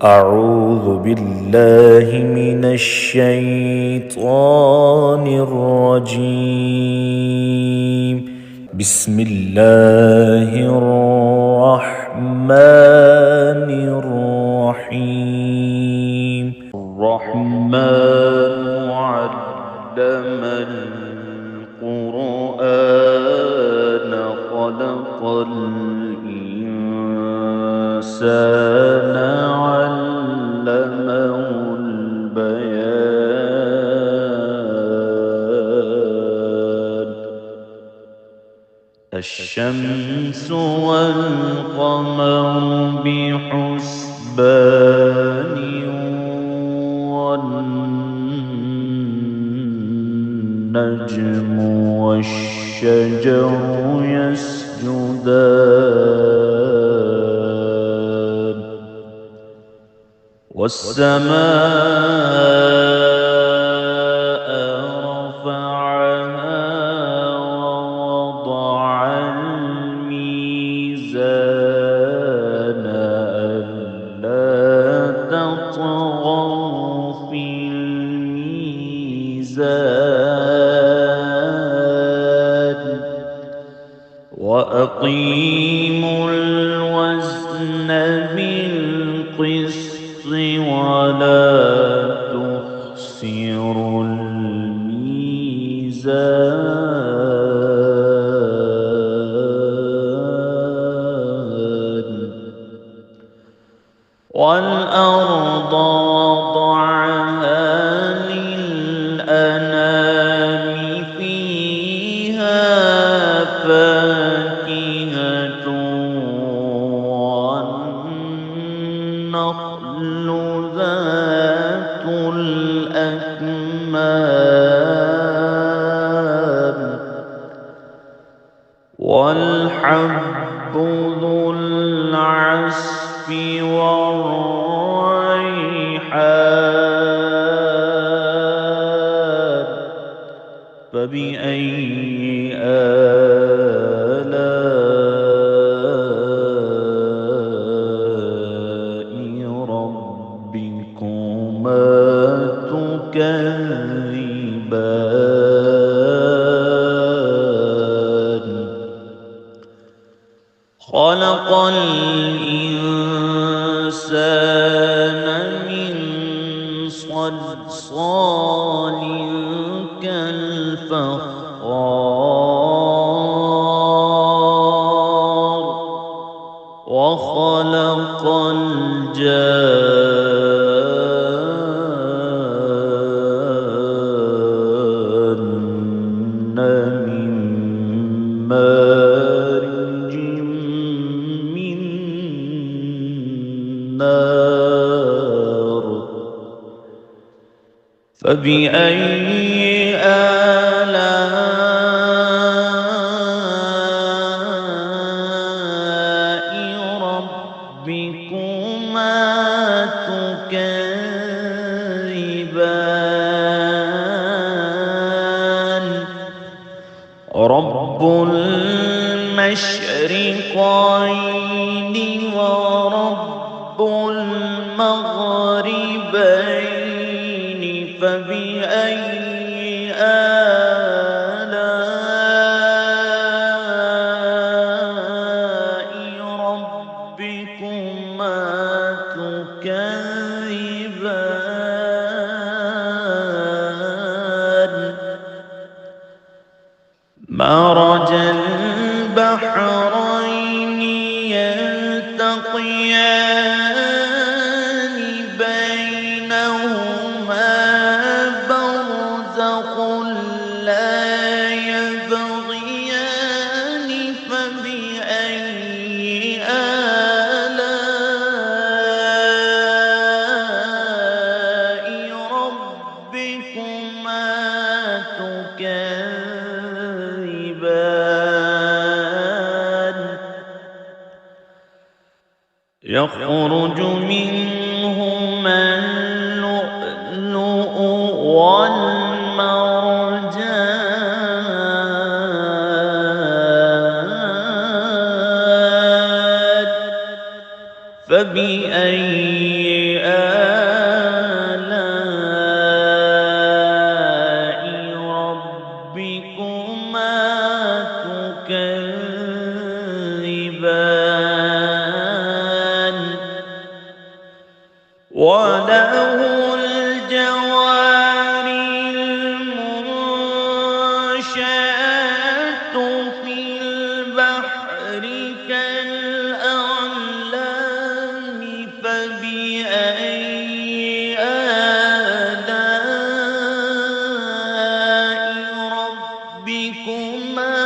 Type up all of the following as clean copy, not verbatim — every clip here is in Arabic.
أعوذ بالله من الشيطان الرجيم. بسم الله الرحمن الرحيم. الرحمن علم القرآن خلق الإنسان علمه البيان. الشمس والقمر بحسبان والنجم والشجر يسجدان والسماء رفعها ووضع الميزان ألا تطغوا في الميزان وأقيموا الوزن بالقسط ولا تخسروا الميزان والأرض وضعها للأنام فيها فاكهة والنخل ذات الأكمام والحب ذو العصف والريحان. فبأي آلاء ربكما تكذبان. خلق الإنسان من صلصال كالفخار وخلق الجان من مارج من نار. فبأي آلاء ربكما تكذبان. رب المشرقين ورب المغربين. فبأي آلاء ربكما تكذبان. مرج البحرين يلتقيان بينهما برزخ لا يبغيان. فبأي آلاء ربكما تكذبان. يخرج منهما اللؤلؤ والمرجان. فبأي وله الجوار المنشآت في البحر كالأعلام فبأي آلاء ربكما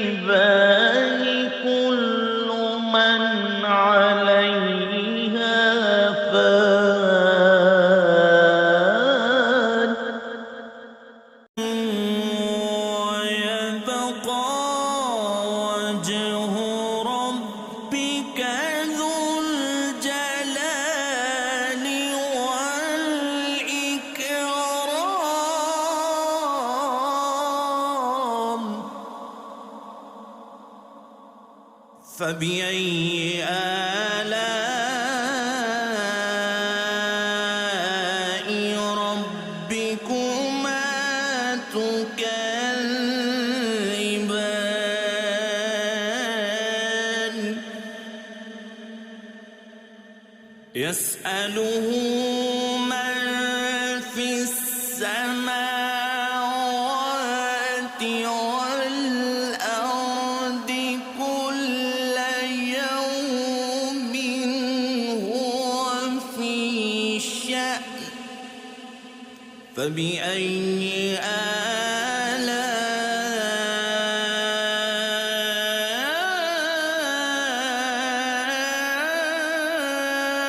تكذبان كل من عليها فان ويبقى وجه ربك ذو الجلال والإكرام فبأي آلاء ربكما تكذبان يسأله من في السماوات والأرض كل يوم هو في شأن فبأي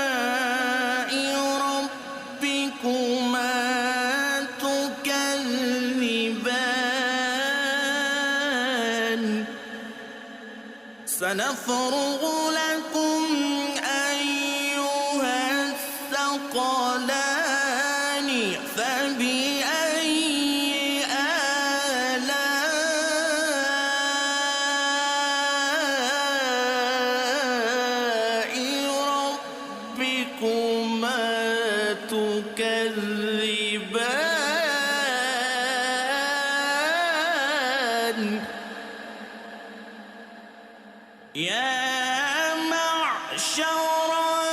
آلاء ربكما تكذبان سنفرغ لكم أيها الثقلان فبأي آلاء ربكما تكذبان يا معشر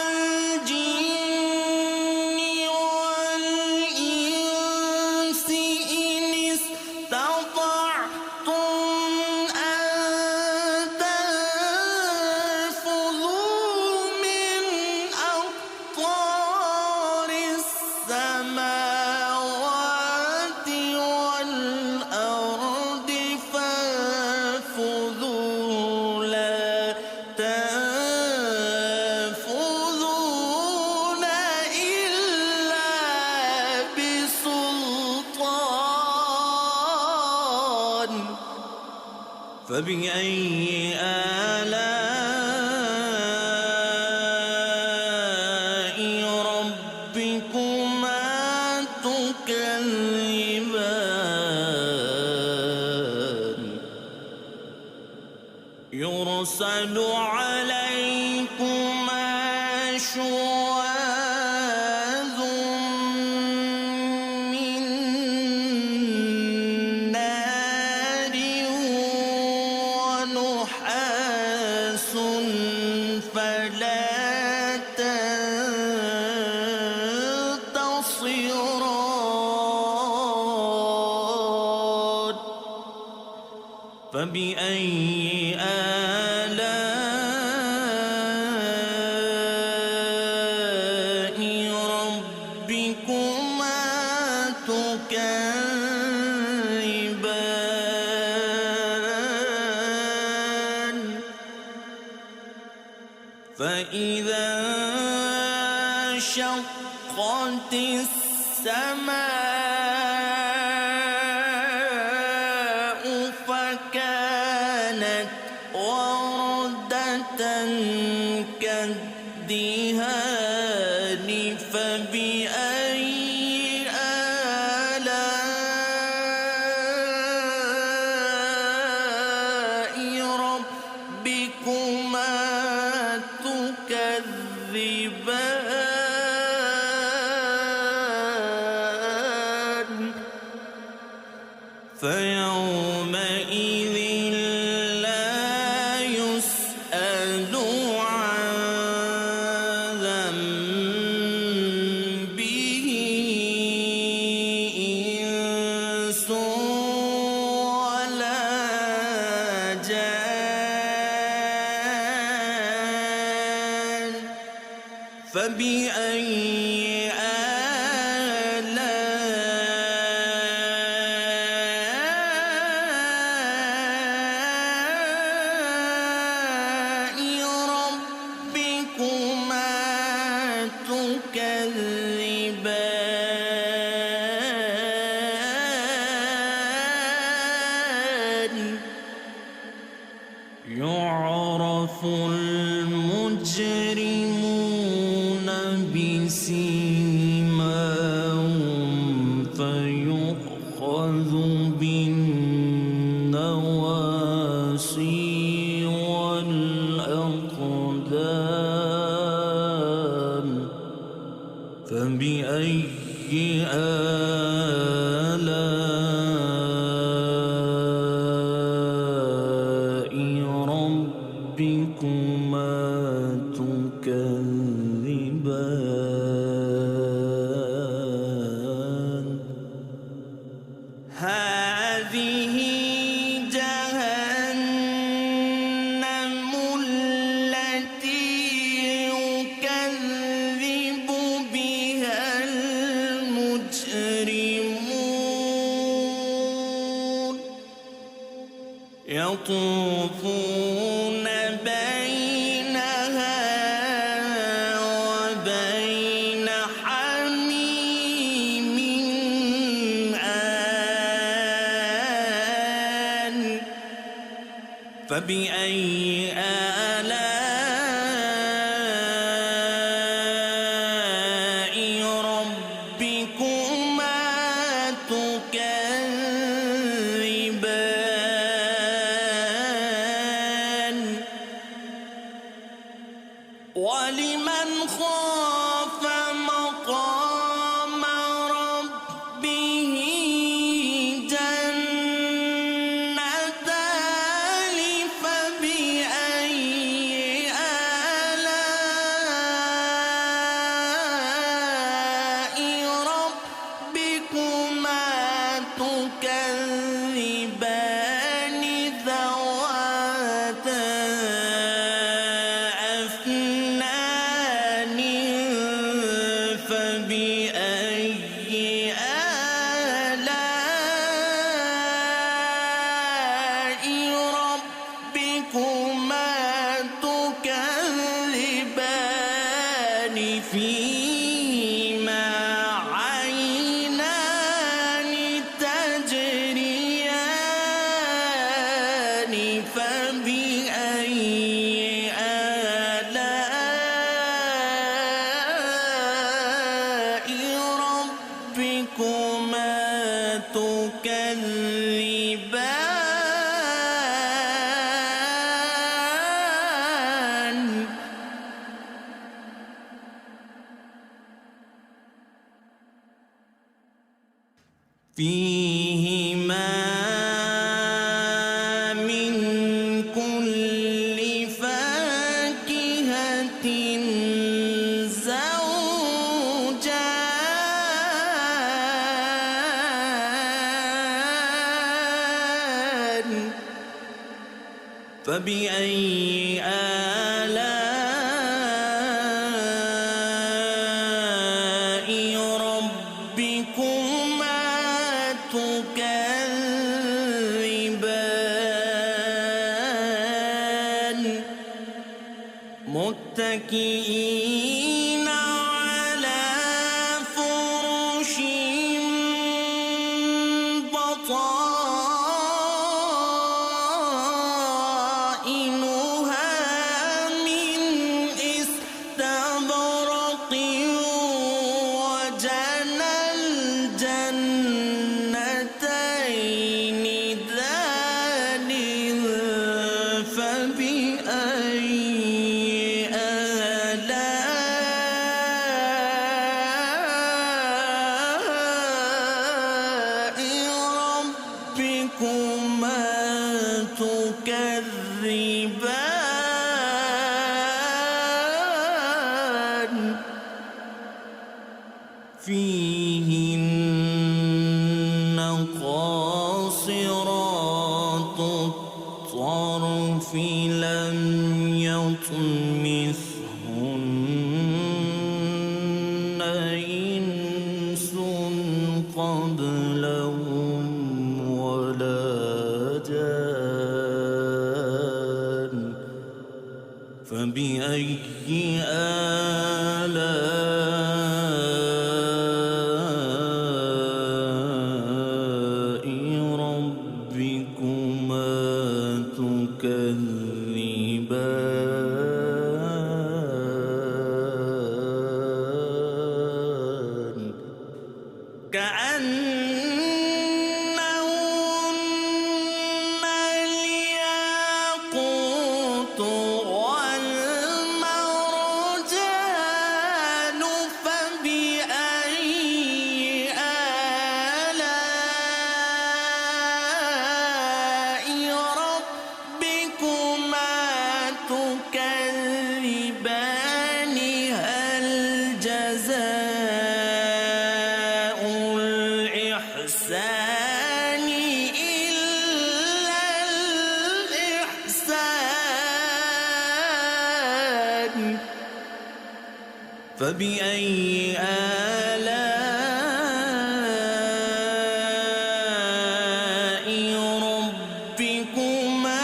الجن والإنس إن استطعتم أن تنفذوا من أقطار السماوات والأرض فانفذوا لا تنفذون إلا بسلطان فبأي آلاء ربكما تكذبان يرسل عليكما شواظ من نار ونحاس فلا تنتصران فبأي آلاء ربكما تكذبان فإذا انشقت السماء فكانت وردة كالدهان فبأي آلاء ربكما تكذبان فيومئذ لا يسأل عن فبأي آلاء ربكما تكذبان يعرف المجرمون بسيماهم فيؤخذ بالنواصي والأقدام فبأي آلاء ربكما تكذبان هذه جهنم التي يكذب بها المجرمون يطوفون بينها وبين حميم آن فبأي آلاء ربكما تكذبان ولمن خاف مقام ربه جنتان فبأي آلاء ربكما تكذبان ذواتا أفنان فبأي آلاء ربكما تكذبان فيهما عينان تجريان فبأي آلاء ربكما تكذبان فيهما من كل فاكهة زوجان فبأي آلاء ربكما تكذبان متكئين على فرش بطائنها من استبرق وجنى الجنتين دان فبأي آلاء ربكما تكذبان فيهن قاصرات الطرف لم يطمثهن كأنهن الياقوت والمرجان فبأي آلاء ربكما تكذبان هل جزاء الإحسان إلا الإحسان فبأي آلاء ربكما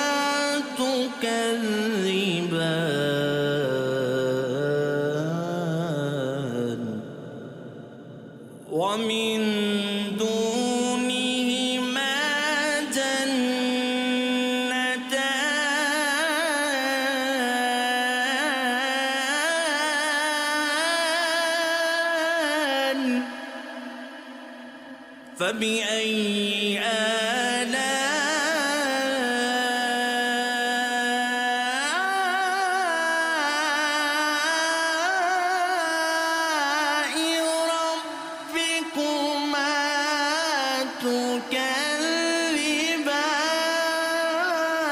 تكذبان ومن دونهما جنتان فبأي آلاء ربكما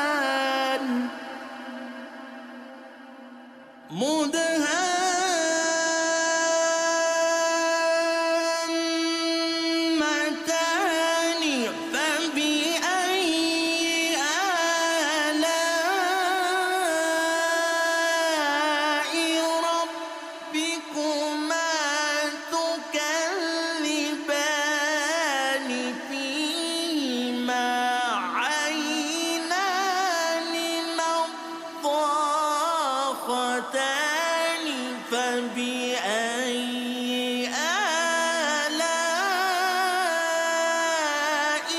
تكذبان مدهامتان فبأي آلاء ربكما تكذبان فيهما عينان نضاختان فبأي آلاء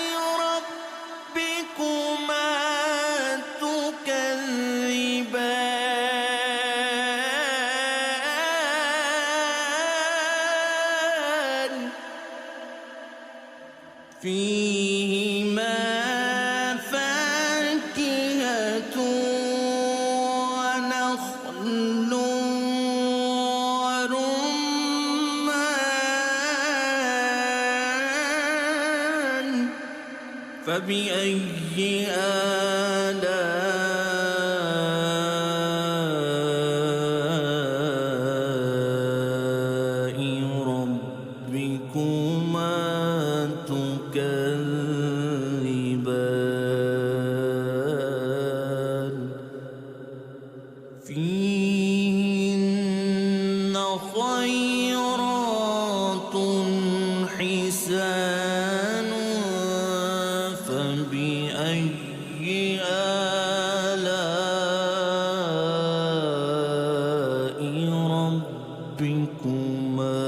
ربكما تكذبان فيهما فاكهة ونخل ورمان فبأي آلاء ربكما تكذبان فيهن خيرات حسان فبأي آلاء ربكما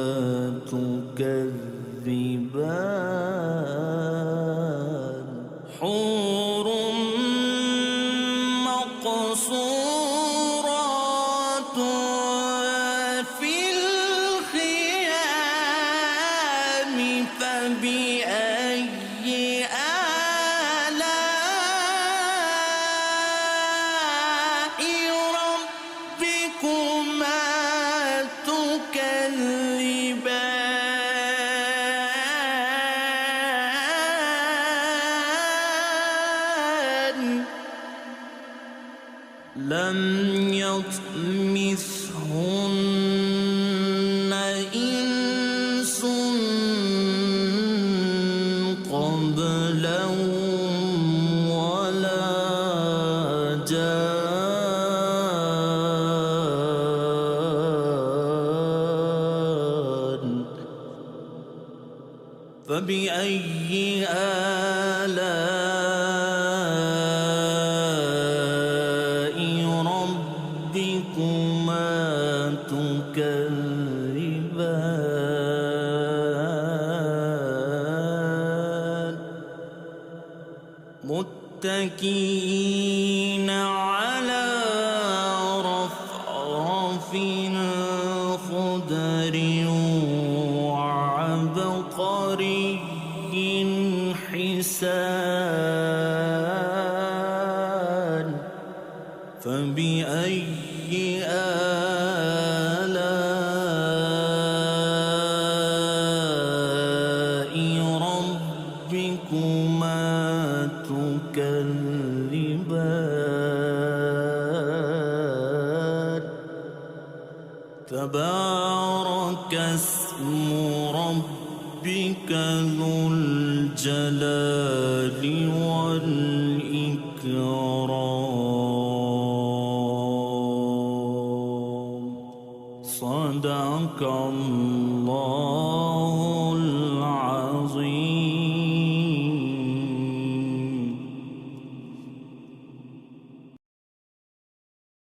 تكذبان حور مقصورات في الخيام فبأي آلاء ربكما تكذبان لم يطمثهن إنس قبلهم ولا جان فبأي آلاء ربكما تكذبان متكئين على رفرف خضر وعبقر تبارك اسم ربك ذو الجلال والإكرام. صدق الله